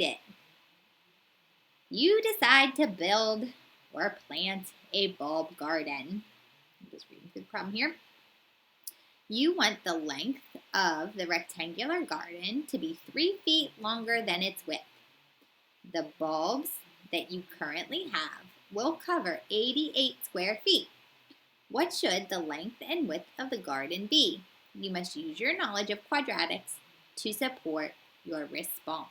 it. You decide to build or plant a bulb garden. I'm just reading through the problem here. You want the length of the rectangular garden to be 3 feet longer than its width. The bulbs that you currently have will cover 88 square feet. What should the length and width of the garden be? You must use your knowledge of quadratics to support your response.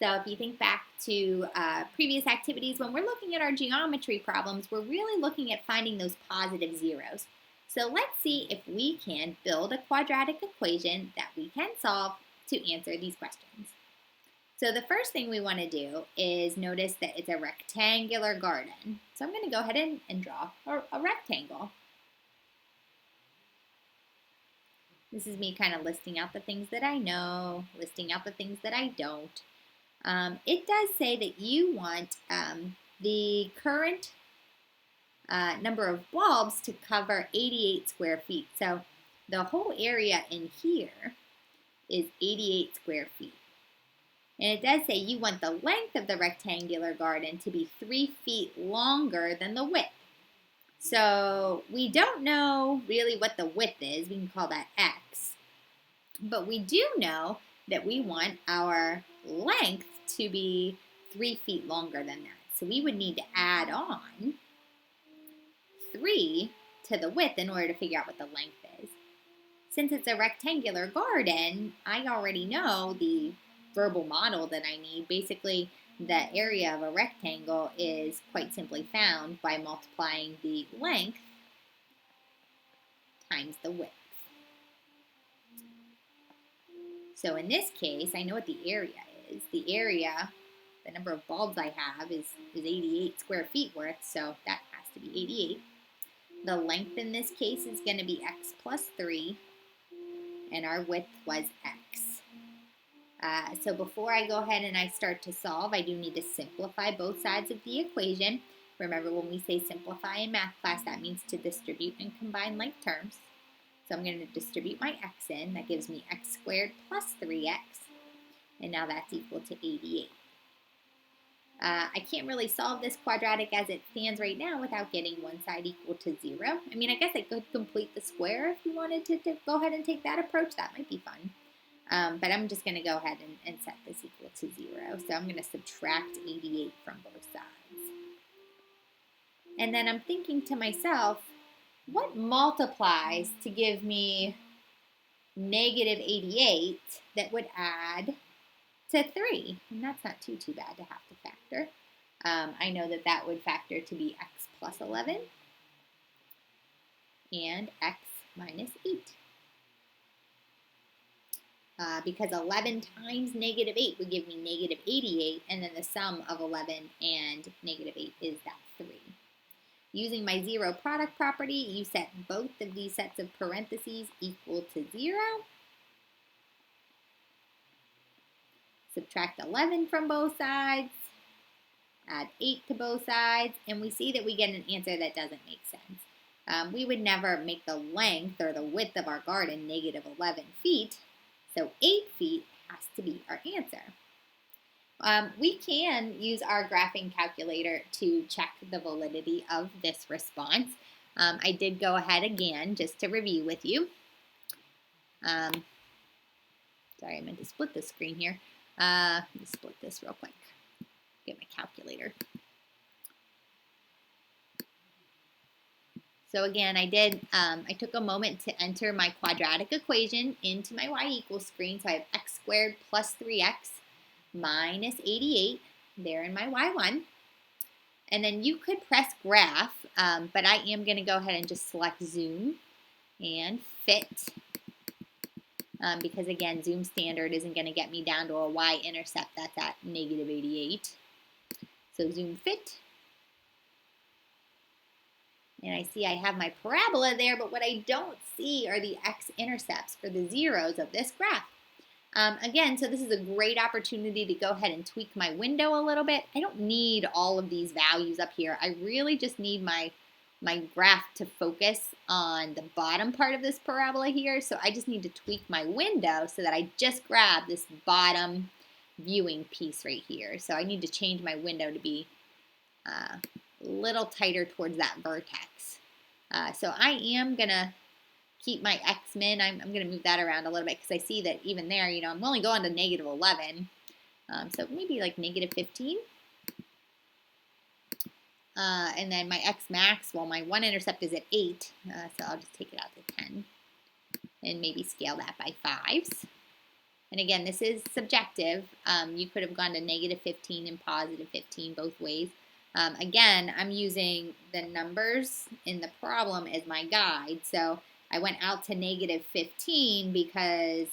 So if you think back to previous activities, when we're looking at our geometry problems, we're really looking at finding those positive zeros. So let's see if we can build a quadratic equation that we can solve to answer these questions. So the first thing we want to do is notice that it's a rectangular garden. So I'm going to go ahead and draw a rectangle. This is me kind of listing out the things that I know, listing out the things that I don't. It does say that you want the current number of bulbs to cover 88 square feet. So the whole area in here is 88 square feet. And it does say you want the length of the rectangular garden to be 3 feet longer than the width. So we don't know really what the width is. We can call that x. But we do know that we want our length to be 3 feet longer than that. So we would need to add on 3 to the width in order to figure out what the length is. Since it's a rectangular garden, I already know the verbal model that I need. Basically, the area of a rectangle is quite simply found by multiplying the length times the width. So in this case, I know what the area is. The area, the number of bulbs I have is 88 square feet worth, so that has to be 88. The length in this case is going to be x plus 3, and our width was x. So before I go ahead and I start to solve, I do need to simplify both sides of the equation. Remember, when we say simplify in math class, that means to distribute and combine like terms. So I'm going to distribute my x in. That gives me x squared plus 3x. And now that's equal to 88. I can't really solve this quadratic as it stands right now without getting one side equal to 0. I mean, I guess I could complete the square if you wanted to go ahead and take that approach. That might be fun. But I'm just going to go ahead and set this equal to 0. So I'm going to subtract 88 from both sides. And then I'm thinking to myself, what multiplies to give me negative 88 that would add to 3? And that's not too bad to have to factor. I know that that would factor to be x plus 11 and x minus 8. Because 11 times negative 8 would give me negative 88, and then the sum of 11 and negative 8 is that 3. Using my zero product property, you set both of these sets of parentheses equal to 0. Subtract 11 from both sides, add 8 to both sides, and we see that we get an answer that doesn't make sense. We would never make the length or the width of our garden negative 11 feet, so 8 feet has to be our answer. We can use our graphing calculator to check the validity of this response. I did go ahead again just to review with you. Sorry, I meant to split the screen here. Let me split this real quick. Get my calculator. So again, I took a moment to enter my quadratic equation into my y equals screen. So I have x squared plus 3x minus 88 there in my y1. And then you could press graph, but I am going to go ahead and just select zoom and fit. Because again, zoom standard isn't going to get me down to a y-intercept that's at negative 88. So zoom fit. And I see I have my parabola there, but what I don't see are the x-intercepts for the zeros of this graph. Again, so this is a great opportunity to go ahead and tweak my window a little bit. I don't need all of these values up here. I really just need my graph to focus on the bottom part of this parabola here. So I just need to tweak my window so that I just grab this bottom viewing piece right here. So I need to change my window to be a little tighter towards that vertex. So I am going to keep my X-min. I'm going to move that around a little bit because I see that even there, I'm only going to negative 11. So maybe like negative 15. And then my X max, well, my one intercept is at 8. So I'll just take it out to 10. And maybe scale that by 5s. And again, this is subjective. You could have gone to negative 15 and positive 15 both ways. Again, I'm using the numbers in the problem as my guide. So I went out to negative 15 because,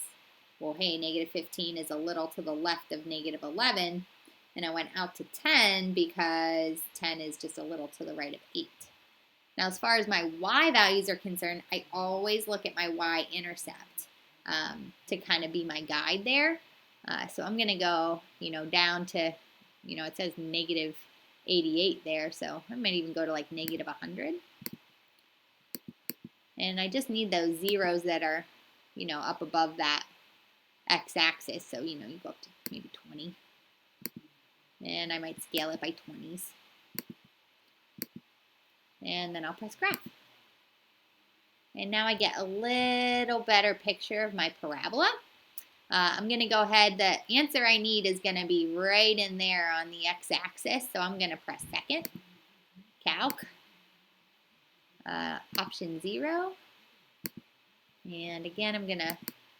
well, hey, negative 15 is a little to the left of negative 11. And I went out to 10 because 10 is just a little to the right of 8. Now, as far as my y values are concerned, I always look at my y-intercept to kind of be my guide there. So I'm going to go, down to, it says negative 88 there, so I might even go to like negative 100. And I just need those zeros that are, up above that x-axis. So, you go up to maybe 20. And I might scale it by 20s. And then I'll press graph. And now I get a little better picture of my parabola. I'm going to go ahead. The answer I need is going to be right in there on the x-axis. So I'm going to press second. Calc. Option 0. And again, I'm going to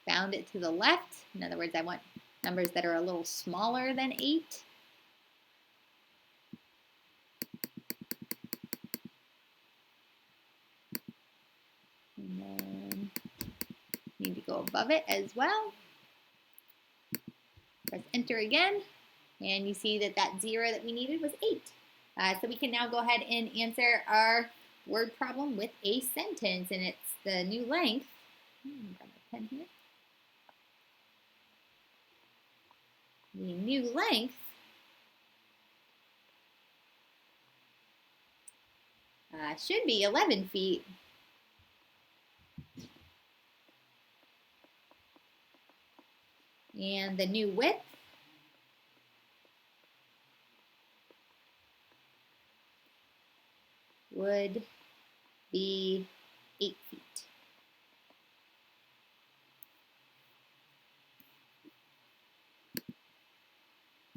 bound it to the left. In other words, I want numbers that are a little smaller than 8. And then need to go above it as well. Press enter again. And you see that that 0 that we needed was 8. So we can now go ahead and answer our word problem with a sentence. And it's the new length. Grab my pen here. The new length should be 11 feet. And the new width would be 8 feet.